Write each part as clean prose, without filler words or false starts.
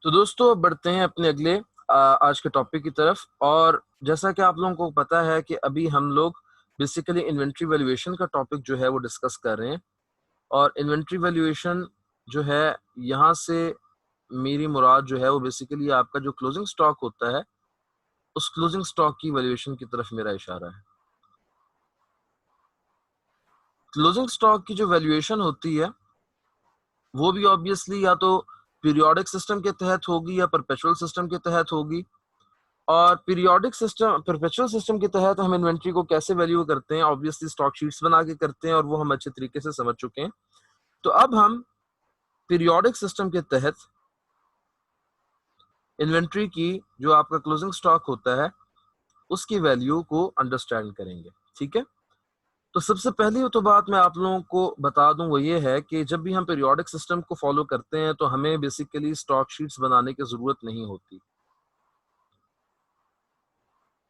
तो दोस्तों बढ़ते हैं अपने अगले आज के टॉपिक की तरफ। और जैसा कि आप लोगों को पता है कि अभी हम लोग बेसिकली इन्वेंट्री वैल्यूएशन का टॉपिक जो है वो डिस्कस कर रहे हैं। और इन्वेंट्री वैल्यूएशन जो है, यहाँ से मेरी मुराद जो है वो बेसिकली आपका जो क्लोजिंग स्टॉक होता है उस क्लोजिंग स्टॉक की वैल्यूएशन की तरफ मेरा इशारा है। क्लोजिंग स्टॉक की जो वैल्यूएशन होती है वो भी ऑब्वियसली या तो पीरियोडिक सिस्टम के तहत होगी या परपेचुअल सिस्टम के तहत होगी। और पीरियोडिक सिस्टम, परपेचुअल सिस्टम के तहत हम इन्वेंट्री को कैसे वैल्यू करते हैं, ऑब्वियसली स्टॉक शीट्स बना के करते हैं और वो हम अच्छे तरीके से समझ चुके हैं। तो अब हम पीरियोडिक सिस्टम के तहत इन्वेंट्री की जो आपका क्लोजिंग स्टॉक होता है उसकी वैल्यू को अंडरस्टैंड करेंगे। ठीक है, तो सबसे पहली तो बात मैं आप लोगों को बता दूं वो ये है कि जब भी हम पीरियोडिक सिस्टम को फॉलो करते हैं तो हमें बेसिकली स्टॉक शीट्स बनाने की जरूरत नहीं होती।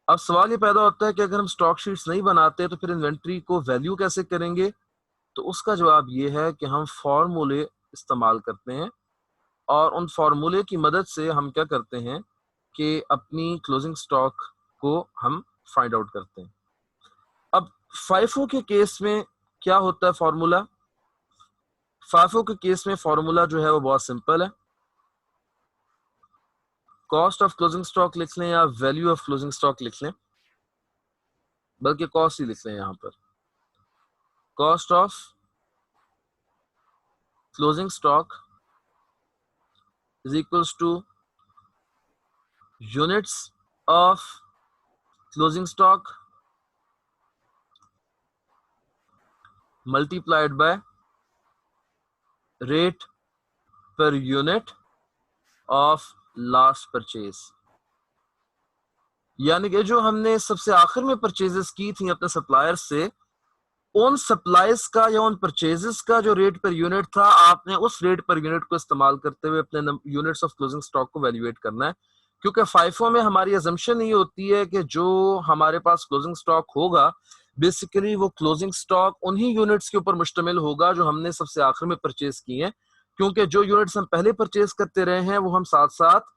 अब सवाल ये पैदा होता है कि अगर हम स्टॉक शीट्स नहीं बनाते तो फिर इन्वेंट्री को वैल्यू कैसे करेंगे। तो उसका जवाब ये है कि हम फॉर्मूले इस्तेमाल करते हैं और उन फॉर्मूले की मदद से हम क्या करते हैं कि अपनी क्लोजिंग स्टॉक को हम फाइंड आउट करते हैं। अब फाइफो के केस में क्या होता है फॉर्मूला? फाइफो के केस में फॉर्मूला जो है वो बहुत सिंपल है। कॉस्ट ऑफ क्लोजिंग स्टॉक लिख लें या वैल्यू ऑफ क्लोजिंग स्टॉक लिख लें, बल्कि कॉस्ट ही लिख लें। यहां पर cost of closing stock is equals to units of closing stock multiplied by rate per unit of last purchase। यानी कि जो हमने सबसे आखिर में परचेजेस की थी अपने सप्लायर से, उन सप्लाईज का या उन परचेजेस का जो रेट पर यूनिट था, आपने उस रेट पर यूनिट को इस्तेमाल करते हुए अपने यूनिट्स ऑफ क्लोजिंग स्टॉक को वैल्यूएट करना है। क्योंकि फाइफो में हमारी अजम्पशन ये होती है कि जो हमारे पास क्लोजिंग स्टॉक होगा बेसिकली वो क्लोजिंग स्टॉक उन्हीं यूनिट्स के ऊपर मुश्तमिल होगा जो हमने सबसे आखिर में परचेज किए हैं। क्योंकि जो यूनिट्स हम पहले परचेज करते रहे हैं वो हम साथ साथ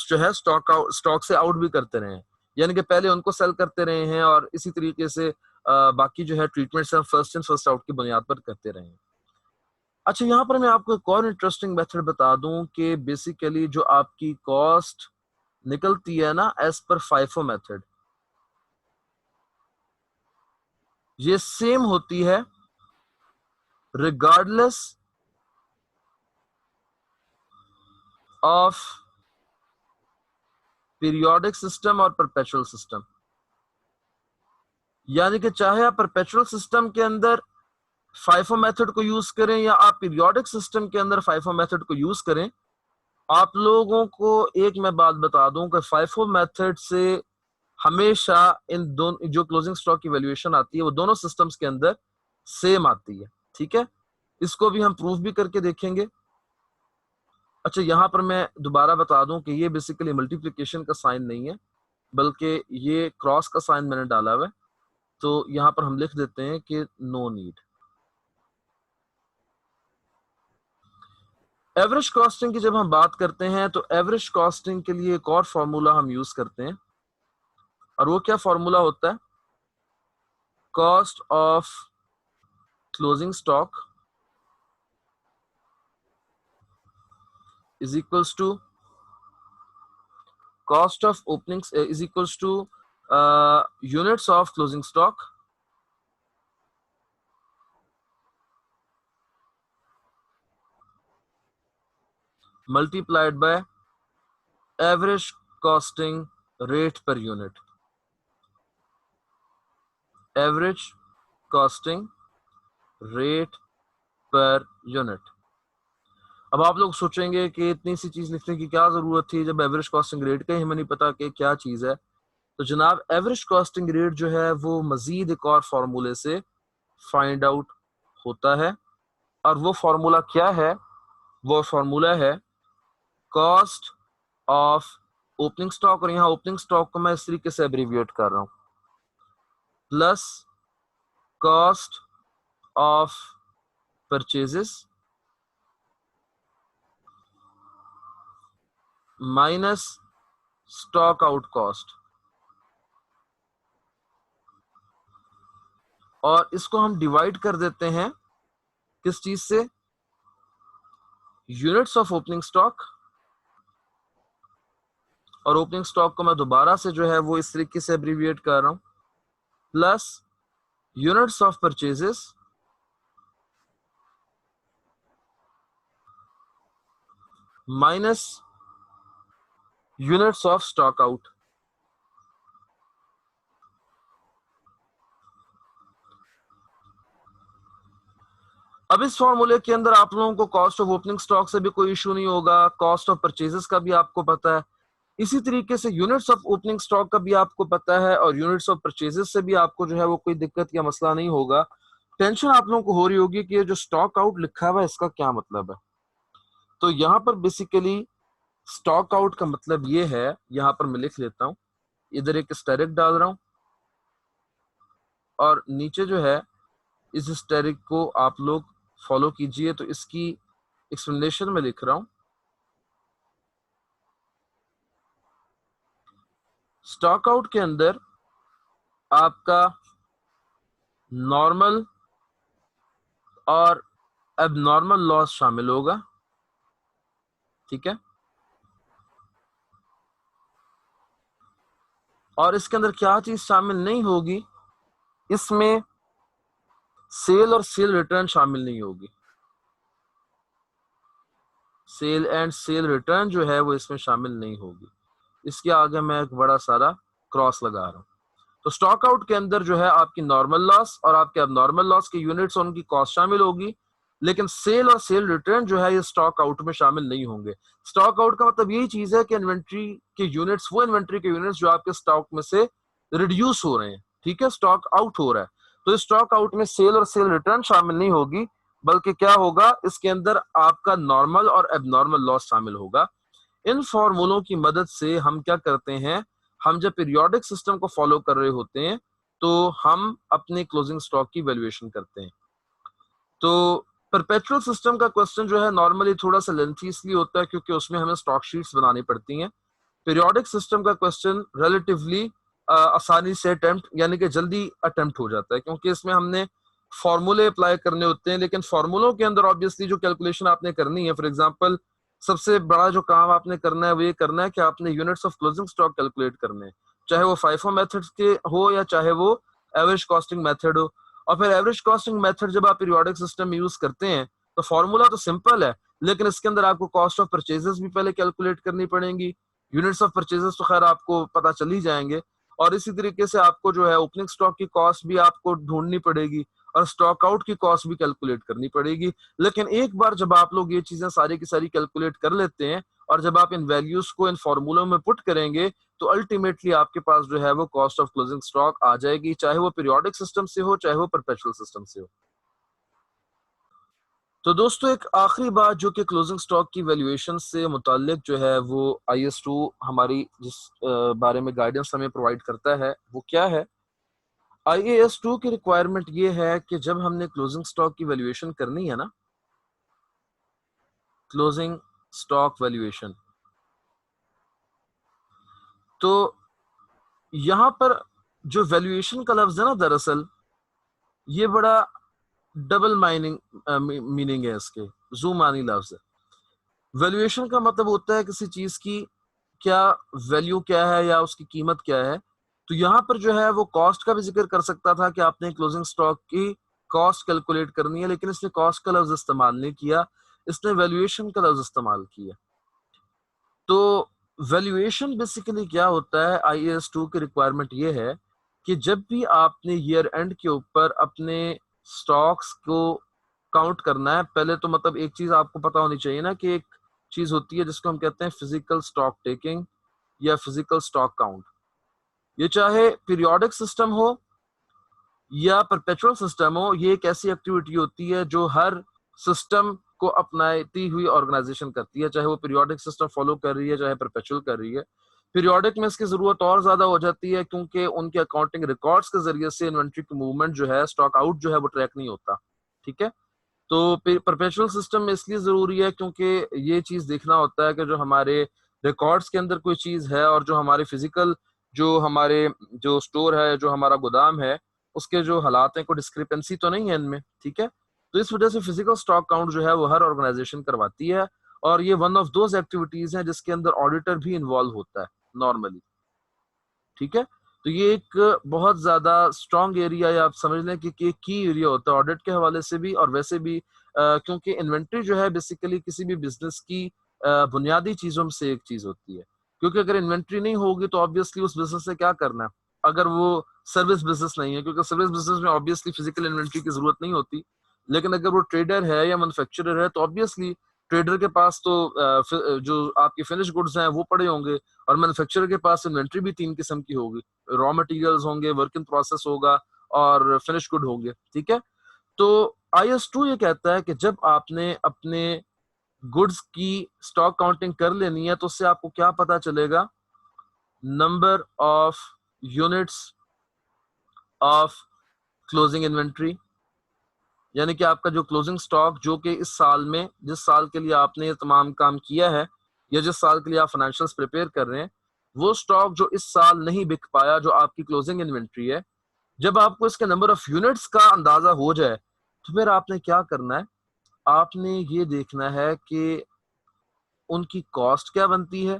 जो है स्टॉक से आउट भी करते रहे हैं, यानी कि पहले उनको सेल करते रहे हैं और इसी तरीके से बाकी जो है ट्रीटमेंट्स हम फर्स्ट इन फर्स्ट आउट की बुनियाद पर करते रहे हैं। अच्छा, यहाँ पर मैं आपको एक और इंटरेस्टिंग मेथड बता दूं कि बेसिकली जो आपकी कॉस्ट निकलती है ना एज पर फाइफो मेथड, ये सेम होती है रिगार्डलेस ऑफ पीरियोडिक सिस्टम और परपेचुअल सिस्टम। यानी कि चाहे आप परपेचुअल सिस्टम के अंदर फाइफो मेथड को यूज करें या आप पीरियोडिक सिस्टम के अंदर फाइफो मेथड को यूज करें, आप लोगों को एक मैं बात बता दूं कि फाइफो मेथड से हमेशा इन दोनों जो क्लोजिंग स्टॉक की वैल्यूएशन आती है वो दोनों सिस्टम्स के अंदर सेम आती है। ठीक है, इसको भी हम प्रूफ भी करके देखेंगे। अच्छा, यहां पर मैं दोबारा बता दूं कि ये बेसिकली मल्टीप्लिकेशन का साइन नहीं है बल्कि ये क्रॉस का साइन मैंने डाला हुआ है। तो यहां पर हम लिख देते हैं कि नो नीड। एवरेज कॉस्टिंग की जब हम बात करते हैं तो एवरेज कॉस्टिंग के लिए एक और फॉर्मूला हम यूज करते हैं और वो क्या फॉर्मूला होता है? Cost of closing stock is equals to cost of openings is equals to units of closing stock multiplied by average costing rate per unit। average costing rate per unit। अब आप लोग सोचेंगे कि इतनी सी चीज लिखने की क्या जरूरत थी जब एवरेज कॉस्टिंग रेट का ही हमें नहीं पता कि क्या चीज है। तो जनाब, एवरेज कॉस्टिंग रेट जो है वो मजीद एक और फॉर्मूले से फाइंड आउट होता है और वो फॉर्मूला क्या है? वो फॉर्मूला है कॉस्ट ऑफ ओपनिंग स्टॉक, और यहाँ ओपनिंग स्टॉक को मैं इस तरीके से एब्रीविएट कर रहा हूं, plus cost of purchases minus stock out cost, और इसको हम डिवाइड कर देते हैं किस चीज से, यूनिट्स ऑफ ओपनिंग स्टॉक, और ओपनिंग स्टॉक को मैं दोबारा से जो है वो इस तरीके से एब्रीविएट कर रहा हूं, plus units of purchases minus units of stock out. अब इस फॉर्मूले के अंदर आप लोगों को कॉस्ट ऑफ ओपनिंग स्टॉक से भी कोई इशू नहीं होगा, कॉस्ट ऑफ परचेजेस का भी आपको पता है, इसी तरीके से यूनिट्स ऑफ ओपनिंग स्टॉक का भी आपको पता है, और यूनिट्स ऑफ परचेजेस से भी आपको जो है वो कोई दिक्कत या मसला नहीं होगा। टेंशन आप लोगों को हो रही होगी कि ये जो स्टॉक आउट लिखा हुआ है इसका क्या मतलब है। तो यहाँ पर बेसिकली स्टॉक आउट का मतलब ये है, यहाँ पर मैं लिख लेता हूं, इधर एक स्टेरिक डाल रहा हूं, और नीचे जो है इस स्टेरिक को आप लोग फॉलो कीजिए। तो इसकी एक्सप्लेनेशन में लिख रहा हूं, स्टॉक आउट के अंदर आपका नॉर्मल और एबनॉर्मल लॉस शामिल होगा, ठीक है। और इसके अंदर क्या चीज शामिल नहीं होगी, इसमें सेल और सेल रिटर्न शामिल नहीं होगी, सेल एंड सेल रिटर्न जो है वो इसमें शामिल नहीं होगी। इसके आगे मैं एक बड़ा सारा क्रॉस लगा रहा हूं। तो स्टॉक आउट के अंदर जो है आपकी नॉर्मल लॉस और आपके अबनॉर्मल लॉस के यूनिट्स और उनकी कॉस्ट शामिल होगी, लेकिन सेल और सेल रिटर्न जो है ये स्टॉक आउट में शामिल नहीं होंगे। स्टॉक आउट का मतलब यही चीज है कि इन्वेंट्री के यूनिट्स, वो इन्वेंट्री के यूनिट्स जो आपके स्टॉक में से रिड्यूस हो रहे हैं, ठीक है, स्टॉक आउट हो रहा है। तो इस स्टॉक आउट में सेल और सेल रिटर्न शामिल नहीं होगी, बल्कि क्या होगा, इसके अंदर आपका नॉर्मल और एबनॉर्मल लॉस शामिल होगा। इन फॉर्मूलों की मदद से हम क्या करते हैं, हम जब पीरियोडिक सिस्टम को फॉलो कर रहे होते हैं तो हम अपने क्लोजिंग स्टॉक की वैल्यूएशन करते हैं। तो परपेचुअल सिस्टम का क्वेश्चन जो है नॉर्मली थोड़ा सा लेंथी इसलिए होता है क्योंकि उसमें हमें स्टॉक शीट्स बनानी पड़ती हैं। पीरियोडिक सिस्टम का क्वेश्चन रिलेटिवली आसानी से अटेम्प्ट यानी कि जल्दी अटेम्प्ट हो जाता है, क्योंकि इसमें हमने फॉर्मूले अप्लाई करने होते हैं, लेकिन फॉर्मूलों के अंदर ऑब्वियसली जो कैलकुलेशन आपने करनी है, फॉर एग्जांपल सबसे बड़ा जो काम आपने करना है वो ये करना है कि आपने units of closing stock calculate करने हैं, चाहे वो फाइफो मेथड के हो या चाहे वो एवरेज कॉस्टिंग मेथड हो। और फिर एवरेज कॉस्टिंग मेथड जब आप पीरियोडिक सिस्टम में यूज करते हैं तो फॉर्मूला तो सिंपल है, लेकिन इसके अंदर आपको कॉस्ट ऑफ परचेजेस भी पहले कैलकुलेट करनी पड़ेंगी, यूनिट्स ऑफ परचेजेस तो खैर आपको पता चल ही जाएंगे, और इसी तरीके से आपको जो है ओपनिंग स्टॉक की कॉस्ट भी आपको ढूंढनी पड़ेगी और स्टॉक आउट की कॉस्ट भी कैलकुलेट करनी पड़ेगी। लेकिन एक बार जब आप लोग ये चीजें सारी की सारी कैलकुलेट कर लेते हैं और जब आप इन वैल्यूज को इन फॉर्मूलों में पुट करेंगे तो अल्टीमेटली आपके पास जो है वो कॉस्ट ऑफ क्लोजिंग स्टॉक आ जाएगी, चाहे वो पीरियोडिक सिस्टम से हो चाहे वो परपेचुअल सिस्टम से हो। तो दोस्तों एक आखिरी बात जो कि क्लोजिंग स्टॉक की वैल्यूएशन से मुताल्लिक जो है वो IS2 हमारी जिस बारे में गाइडेंस हमें प्रोवाइड करता है वो क्या है। IAS2 की रिक्वायरमेंट ये है कि जब हमने क्लोजिंग स्टॉक की वैल्यूएशन करनी है ना, क्लोजिंग स्टॉक वैल्यूएशन, तो यहां पर जो वैल्यूएशन का लफ्ज है ना, दरअसल ये बड़ा डबल मीनिंग है इसके, जुमानी लफ्ज है। वैल्यूएशन का मतलब होता है किसी चीज की क्या वैल्यू क्या है या उसकी कीमत क्या है। तो यहाँ पर जो है वो कॉस्ट का भी जिक्र कर सकता था कि आपने क्लोजिंग स्टॉक की कॉस्ट कैलकुलेट करनी है, लेकिन इसने कॉस्ट का लफ्ज इस्तेमाल नहीं किया, इसने वैल्यूएशन का लफ्ज इस्तेमाल किया। तो वैल्यूएशन बेसिकली क्या होता है, IAS2 की रिक्वायरमेंट ये है कि जब भी आपने ईयर एंड के ऊपर अपने स्टॉक्स को काउंट करना है, पहले तो मतलब एक चीज आपको पता होनी चाहिए ना कि एक चीज होती है जिसको हम कहते हैं फिजिकल स्टॉक टेकिंग या फिजिकल स्टॉक काउंट। ये चाहे पीरियोडिक सिस्टम हो या परपेचुअल सिस्टम हो, ये एक ऐसी एक्टिविटी होती है जो हर सिस्टम को अपनाती हुई ऑर्गेनाइजेशन करती है, चाहे वो पीरियोडिक सिस्टम फॉलो कर रही है चाहे परपेचुअल कर रही है। पीरियोडिक में इसकी जरूरत और ज्यादा हो जाती है क्योंकि उनके अकाउंटिंग रिकॉर्ड्स के जरिए से इन्वेंट्री की मूवमेंट जो है, स्टॉक आउट जो है वो ट्रैक नहीं होता, ठीक है। तो परपेचुअल सिस्टम में इसलिए जरूरी है क्योंकि ये चीज देखना होता है कि जो हमारे रिकॉर्ड्स के अंदर कोई चीज है और जो हमारे फिजिकल जो हमारे जो स्टोर है, जो हमारा गोदाम है, उसके जो हालात हैं, कोई डिस्क्रिपेंसी तो नहीं है इनमें, ठीक है। तो इस वजह से फिजिकल स्टॉक काउंट जो है वो हर ऑर्गेनाइजेशन करवाती है, और ये वन ऑफ दोज एक्टिविटीज हैं जिसके अंदर ऑडिटर भी इन्वॉल्व होता है नॉर्मली, ठीक है। तो ये एक बहुत ज्यादा स्ट्रॉन्ग एरिया है, आप समझ लें कि की एरिया होता है ऑडिट के हवाले से भी और वैसे भी, क्योंकि इन्वेंट्री जो है बेसिकली किसी भी बिजनेस की बुनियादी चीजों में से एक चीज होती है, क्योंकि अगर इन्वेंट्री नहीं होगी तो ऑब्वियसली उस बिजनेस से क्या करना है, अगर वो सर्विस बिजनेस नहीं है, क्योंकि सर्विस बिजनेस में ऑब्वियसली फिजिकल इन्वेंट्री की जरूरत नहीं होती। लेकिन अगर वो ट्रेडर है या मैन्युफैक्चरर है तो ऑब्वियसली ट्रेडर के पास तो जो आपके फिनिश गुड्स हैं वो पड़े होंगे, और मैन्युफैक्चरर के पास इन्वेंट्री भी तीन किस्म की होगी, रॉ मटेरियल्स होंगे, वर्क इन प्रोसेस होगा, और फिनिश गुड होंगे, ठीक है। तो IS2 ये कहता है कि जब आपने अपने गुड्स की स्टॉक काउंटिंग कर लेनी है तो उससे आपको क्या पता चलेगा, number of units of closing inventory, यानी कि आपका जो क्लोजिंग स्टॉक जो कि इस साल में, जिस साल के लिए आपने ये तमाम काम किया है या जिस साल के लिए आप फाइनेंशियल्स प्रिपेयर कर रहे हैं, वो स्टॉक जो इस साल नहीं बिक पाया, जो आपकी क्लोजिंग इन्वेंट्री है, जब आपको इसके नंबर ऑफ यूनिट्स का अंदाजा हो जाए तो फिर आपने क्या करना है, आपने ये देखना है कि उनकी कॉस्ट क्या बनती है।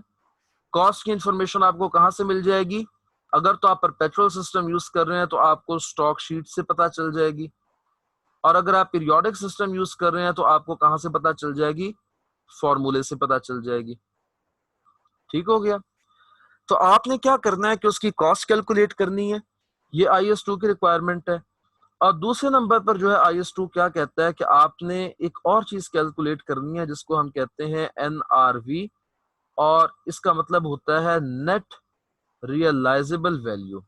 कॉस्ट की इंफॉर्मेशन आपको कहां से मिल जाएगी, अगर तो आप परपेचुअल सिस्टम यूज कर रहे हैं तो आपको स्टॉक शीट से पता चल जाएगी, और अगर आप पीरियोडिक सिस्टम यूज कर रहे हैं तो आपको कहां से पता चल जाएगी, फॉर्मूले से पता चल जाएगी, ठीक हो गया। तो आपने क्या करना है कि उसकी कॉस्ट कैलकुलेट करनी है, ये IS2 की रिक्वायरमेंट है। और दूसरे नंबर पर जो है IS2 क्या कहता है कि आपने एक और चीज कैलकुलेट करनी है जिसको हम कहते हैं NRV, और इसका मतलब होता है net realisable value.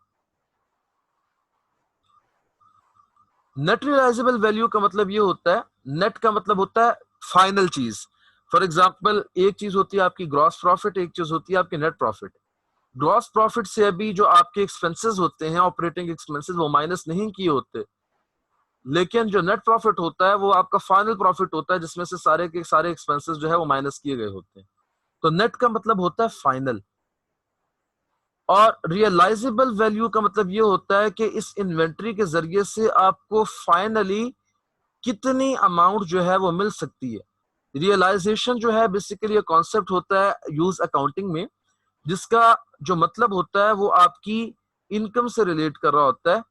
Net realisable value का मतलब ये होता है, नेट का मतलब होता है फाइनल चीज। फॉर एग्जाम्पल, एक चीज होती है आपकी ग्रॉस प्रॉफिट, एक चीज होती है आपकी नेट प्रॉफिट। ग्रॉस प्रॉफिट से अभी जो आपके एक्सपेंसेस होते हैं, ऑपरेटिंग एक्सपेंसेस, वो माइनस नहीं किए होते, लेकिन जो नेट प्रॉफिट होता है वो आपका फाइनल प्रॉफिट होता है जिसमें से सारे के सारे एक्सपेंसेस जो है वो माइनस किए गए होते हैं। तो नेट का मतलब होता है फाइनल, और रियलाइजेबल वैल्यू का मतलब ये होता है कि इस इन्वेंट्री के जरिए से आपको फाइनली कितनी अमाउंट जो है वो मिल सकती है। रियलाइजेशन जो है बेसिकली ये कॉन्सेप्ट होता है यूज अकाउंटिंग में, जिसका जो मतलब होता है वो आपकी इनकम से रिलेट कर रहा होता है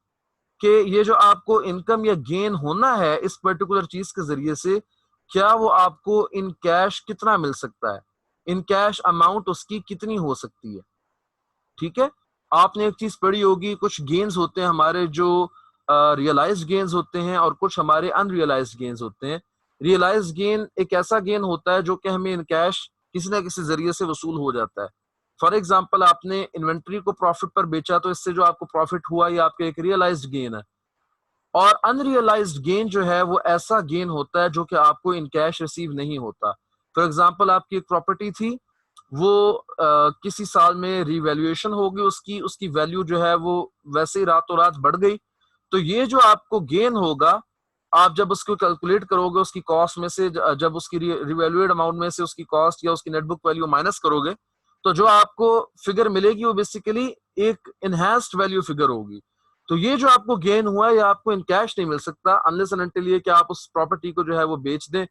कि ये जो आपको इनकम या गेन होना है इस पर्टिकुलर चीज के जरिए से, क्या वो आपको इन कैश कितना मिल सकता है, इन कैश अमाउंट उसकी कितनी हो सकती है, ठीक है। आपने एक चीज पढ़ी होगी, कुछ गेन्स होते हैं हमारे जो रियलाइज्ड गेन्स होते हैं और कुछ हमारे अनरियलाइज्ड गेन्स होते हैं। रियलाइज्ड गेन एक ऐसा गेन होता है जो कि हमें इन कैश किसी ना किसी जरिए से वसूल हो जाता है। फॉर एग्जाम्पल, आपने इन्वेंट्री को प्रॉफिट पर बेचा तो इससे जो आपको प्रॉफिट हुआ ये आपका एक रियलाइज्ड गेन है। और अनरियलाइज्ड गेन जो है वो ऐसा गेन होता है जो कि आपको इन कैश रिसीव नहीं होता। फॉर एग्जाम्पल, आपकी एक प्रॉपर्टी थी, वो किसी साल में रिवैल्यूएशन होगी, उसकी उसकी वैल्यू जो है वो वैसे ही रातों रात बढ़ गई, तो ये जो आपको गेन होगा, आप जब उसको कैलकुलेट करोगे उसकी कॉस्ट में से, जब उसकी रिवैल्यूएड अमाउंट में से उसकी कॉस्ट या उसकी नेट बुक वैल्यू माइनस करोगे, तो जो आपको फिगर मिलेगी वो बेसिकली एक इनहैंस्ड वैल्यू फिगर होगी। तो ये जो आपको गेन हुआ है ये आपको इन कैश नहीं मिल सकता अनलेस एंड अनटिल ये कि आप उस प्रॉपर्टी को जो है वो बेच दें।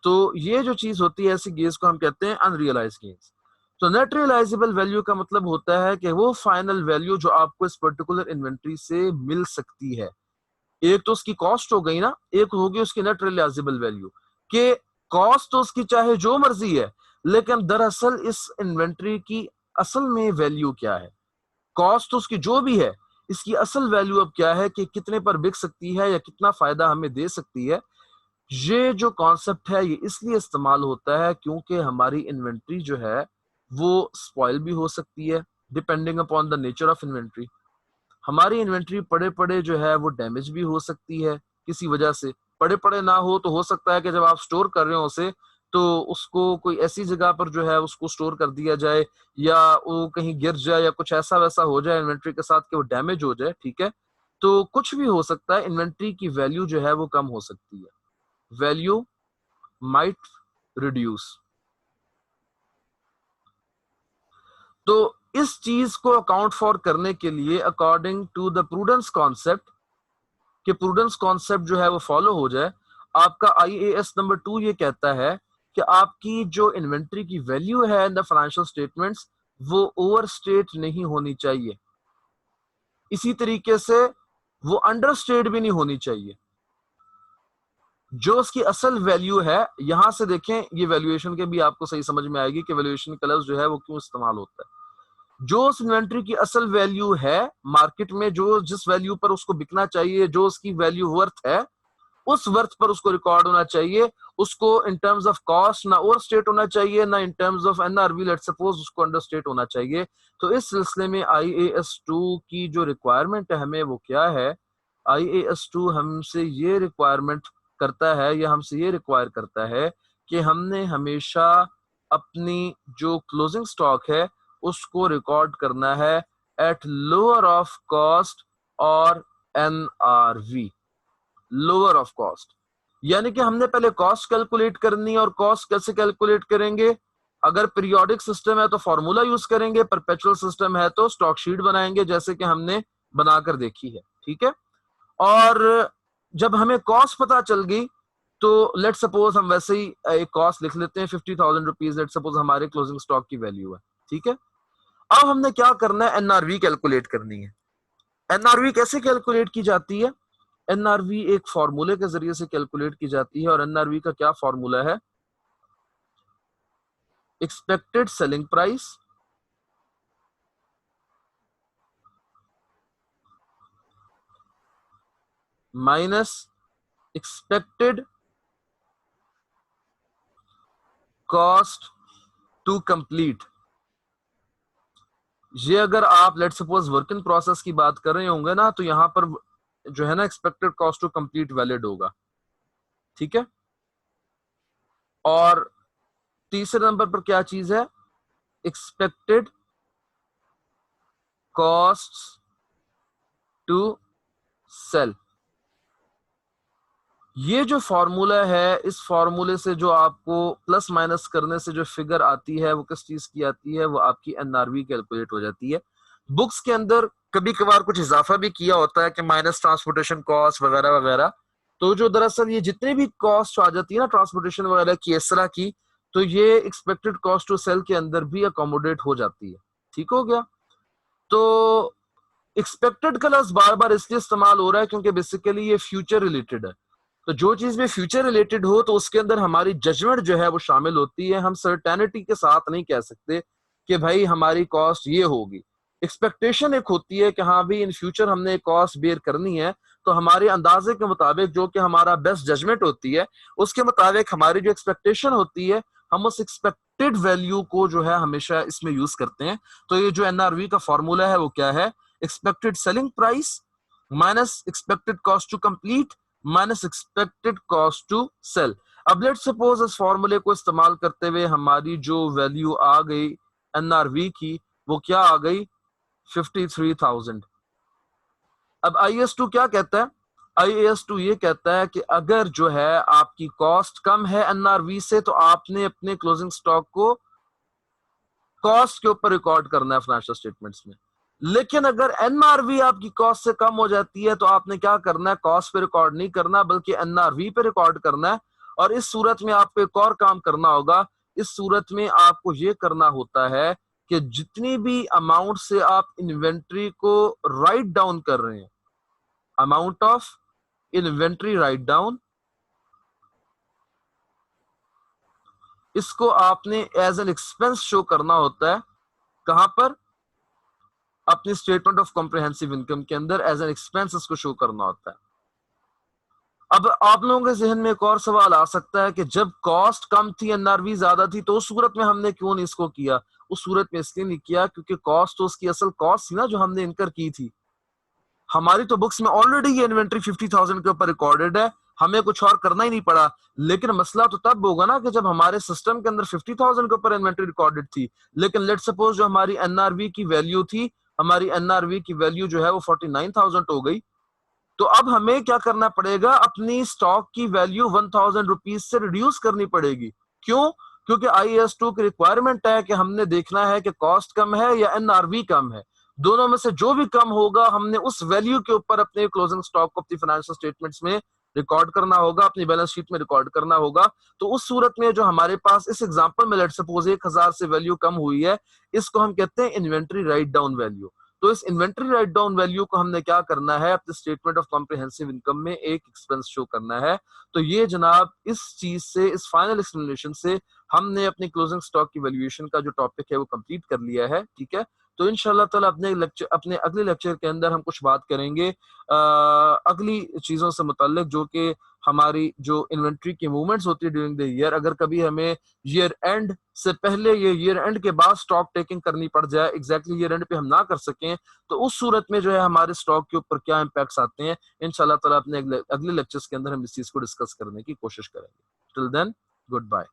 तो ये जो चीज होती है ऐसी गेन्स को हम कहते हैं अनरियलाइज्ड गेन्स। तो नेट रियलाइजेबल वैल्यू का मतलब होता है कि वो फाइनल वैल्यू जो आपको इस पर्टिकुलर इन्वेंट्री से मिल सकती है। एक तो उसकी कॉस्ट हो गई ना, एक होगी उसकी नेट रियलाइजेबल वैल्यू, कि कॉस्ट तो उसकी चाहे जो मर्जी है, लेकिन दरअसल इस इन्वेंट्री की असल में वैल्यू क्या है। कॉस्ट तो उसकी जो भी है, इसकी असल वैल्यू अब क्या है कि कितने पर बिक सकती है या कितना फायदा हमें दे सकती है। ये जो कॉन्सेप्ट है ये इसलिए इस्तेमाल होता है क्योंकि हमारी इन्वेंट्री जो है वो स्पॉइल भी हो सकती है depending upon the nature of inventory. हमारी इन्वेंट्री पड़े पड़े जो है वो डैमेज भी हो सकती है किसी वजह से। पड़े पड़े ना हो तो हो सकता है कि जब आप स्टोर कर रहे हो उसे, तो उसको कोई ऐसी जगह पर जो है उसको स्टोर कर दिया जाए, या वो कहीं गिर जाए या कुछ ऐसा वैसा हो जाए इन्वेंट्री के साथ कि वो डैमेज हो जाए, ठीक है। तो कुछ भी हो सकता है, इन्वेंट्री की वैल्यू जो है वो कम हो सकती है, वैल्यू माइट रिड्यूस। तो इस चीज को अकाउंट फॉर करने के लिए according to the prudence concept, कि प्रूडेंस कॉन्सेप्ट जो है वो फॉलो हो जाए, आपका IAS नंबर 2 ये कहता है कि आपकी जो इन्वेंट्री की वैल्यू है इन द फाइनेंशियल स्टेटमेंट्स वो ओवरस्टेट नहीं होनी चाहिए, इसी तरीके से वो अंडरस्टेट भी नहीं होनी चाहिए। जो उसकी असल वैल्यू है, यहां से देखें, ये वैल्यूएशन के भी आपको सही समझ में आएगी कि वैल्यूएशन का लफ्ज जो है वो क्यों इस्तेमाल होता है। जो उस इन्वेंट्री की असल वैल्यू है मार्केट में, जो जिस वैल्यू पर उसको बिकना चाहिए, जो उसकी वैल्यू वर्थ है, उस वर्थ पर उसको रिकॉर्ड होना चाहिए। उसको इन टर्म्स ऑफ कॉस्ट ना ओवर स्टेट होना चाहिए, ना in terms of NRV let's suppose उसको अंडर स्टेट होना चाहिए। तो इस सिलसिले में IAS 2 की जो रिक्वायरमेंट है हमें, वो क्या है? IAS 2 हमसे ये रिक्वायरमेंट करता है, या हमसे ये रिक्वायर करता है कि हमने हमेशा अपनी जो क्लोजिंग स्टॉक है उसको रिकॉर्ड करना है एट लोअर ऑफ कॉस्ट और NRV, लोअर ऑफ कॉस्ट। यानी कि हमने पहले कॉस्ट कैलकुलेट करनी है, और कॉस्ट कैसे कैलकुलेट करेंगे? अगर पीरियोडिक सिस्टम है तो फॉर्मूला यूज करेंगे, परपेचुअल सिस्टम है तो स्टॉक शीट बनाएंगे, जैसे कि हमने बनाकर देखी है, ठीक है। और जब हमें कॉस्ट पता चल गई तो लेट सपोज हम वैसे ही एक कॉस्ट लिख लेते हैं 50,000 रुपीज, लेट सपोज हमारे क्लोजिंग स्टॉक की वैल्यू है, ठीक है। अब हमने क्या करना है? NRV कैलकुलेट करनी है। NRV कैसे कैलकुलेट की जाती है? NRV एक फॉर्मूले के जरिए से कैलकुलेट की जाती है, और NRV का क्या फॉर्मूला है? Expected selling price minus expected cost to complete. ये अगर आप let suppose work in process की बात कर रहे होंगे ना, तो यहां पर जो है ना expected cost to complete valid होगा, ठीक है। और तीसरे नंबर पर क्या चीज है? Expected cost to sell. ये जो फॉर्मूला है, इस फॉर्मूले से जो आपको प्लस माइनस करने से जो फिगर आती है वो किस चीज की आती है? वो आपकी NRV कैलकुलेट हो जाती है। बुक्स के अंदर कभी कभार कुछ इजाफा भी किया होता है कि माइनस ट्रांसपोर्टेशन कॉस्ट वगैरह वगैरह। तो जो दरअसल ये जितने भी कॉस्ट आ जाती है ना ट्रांसपोर्टेशन वगैरह की, इस तरह की, तो ये एक्सपेक्टेड कॉस्ट टू सेल के अंदर भी अकोमोडेट हो जाती है, ठीक हो गया। तो एक्सपेक्टेड का लफ्ज बार बार इसलिए इस्तेमाल हो रहा है क्योंकि बेसिकली ये फ्यूचर रिलेटेड है। तो जो चीज भी फ्यूचर रिलेटेड हो तो उसके अंदर हमारी जजमेंट जो है वो शामिल होती है। हम सर्टेनिटी के साथ नहीं कह सकते कि भाई हमारी कॉस्ट ये होगी। एक्सपेक्टेशन एक होती है कि हाँ भाई इन फ्यूचर हमने कॉस्ट बेयर करनी है, तो हमारे अंदाजे के मुताबिक जो कि हमारा बेस्ट जजमेंट होती है उसके मुताबिक हमारी जो एक्सपेक्टेशन होती है, हम उस एक्सपेक्टेड वैल्यू को जो है हमेशा इसमें यूज करते हैं। तो ये जो NRV का फॉर्मूला है वो क्या है? Expected selling price minus expected cost to complete minus expected cost to sell. अब लेट्स सपोज इस फॉर्मूले को इस्तेमाल करते हुए हमारी जो वैल्यू आ गई NRV की, वो क्या आ गई? 53,000। अब IAS 2 क्या कहता है? IAS 2 ये कहता है कि अगर जो है आपकी कॉस्ट कम है NRV से, तो आपने अपने क्लोजिंग स्टॉक को कॉस्ट के ऊपर रिकॉर्ड करना है फाइनेंशियल स्टेटमेंट्स में। लेकिन अगर NRV आपकी कॉस्ट से कम हो जाती है तो आपने क्या करना है? कॉस्ट पे रिकॉर्ड नहीं करना बल्कि NRV पे रिकॉर्ड करना है। और इस सूरत में आपको एक और काम करना होगा। इस सूरत में आपको ये करना होता है कि जितनी भी अमाउंट से आप इन्वेंट्री को राइट डाउन कर रहे हैं, amount of inventory write down, इसको आपने एज एन एक्सपेंस शो करना होता है। कहां पर? अपनी स्टेटमेंट ऑफ कॉम्प्रिहेंसिव इनकम के अंदर एज एन एक्सपेंस इसको शो करना होता है। अब आप लोगों के जहन में एक और सवाल आ सकता है कि जब कॉस्ट कम थी NRV ज्यादा थी, तो उस सूरत में हमने क्यों नहीं इसको किया? उस सूरत में इसलिए नहीं किया क्योंकि कॉस्ट तो उसकी असल कॉस्ट थी ना जो हमने इनकर की थी। हमारी तो बुक्स में ऑलरेडी ये इन्वेंट्री 50,000 के ऊपर रिकॉर्डेड है, हमें कुछ और करना ही नहीं पड़ा। लेकिन मसला तो तब होगा ना कि जब हमारे सिस्टम के अंदर 50,000 के ऊपर इन्वेंट्री रिकॉर्डेड थी, लेकिन लेट सपोज जो हमारी NRV की वैल्यू थी, हमारी NRV की वैल्यू जो है वो 49,000 हो गई। तो अब हमें क्या करना पड़ेगा? अपनी स्टॉक की वैल्यू 1,000 रुपीज से रिड्यूस करनी पड़ेगी। क्यों? क्योंकि IAS 2 की रिक्वायरमेंट है कि हमने देखना है कि कॉस्ट कम है या NRV कम है, दोनों में से जो भी कम होगा हमने उस वैल्यू के ऊपर अपने क्लोजिंग स्टॉक को अपनी फाइनेंशियल स्टेटमेंट्स में रिकॉर्ड करना होगा, अपनी बैलेंस शीट में रिकॉर्ड करना होगा। तो उस सूरत में जो हमारे पास इस एग्जांपल में लेट सपोज 1000 से वैल्यू कम हुई है, इसको हम कहते हैं इन्वेंटरी राइट डाउन वैल्यू। तो इस इन्वेंटरी राइट डाउन वैल्यू को हमने क्या करना है, अपने स्टेटमेंट ऑफ कॉम्प्रिहेंसिव इनकम में एक एक्सपेंस शो करना है। तो ये जनाब इस चीज से, इस फाइनल एक्सप्लेनेशन से हमने अपनी क्लोजिंग स्टॉक की वैल्यूएशन का जो टॉपिक है वो कंप्लीट कर लिया है। ठीक है, तो इंशाल्लाह ताला अपने अगले लेक्चर के अंदर हम कुछ बात करेंगे अगली चीजों से मुताल्लिक, जो कि हमारी जो इन्वेंट्री की मूवमेंट्स होती है ड्यूरिंग द ईयर। अगर कभी हमें ईयर एंड से पहले या ईयर एंड के बाद स्टॉक टेकिंग करनी पड़ जाए, एग्जैक्टली ईयर एंड पे हम ना कर सकें, तो उस सूरत में जो है हमारे स्टॉक के ऊपर क्या इम्पैक्ट्स आते हैं, इंशाल्लाह ताला अपने अगले लेक्चर्स के अंदर हम इस चीज को डिस्कस करने की कोशिश करेंगे। Till then, good bye.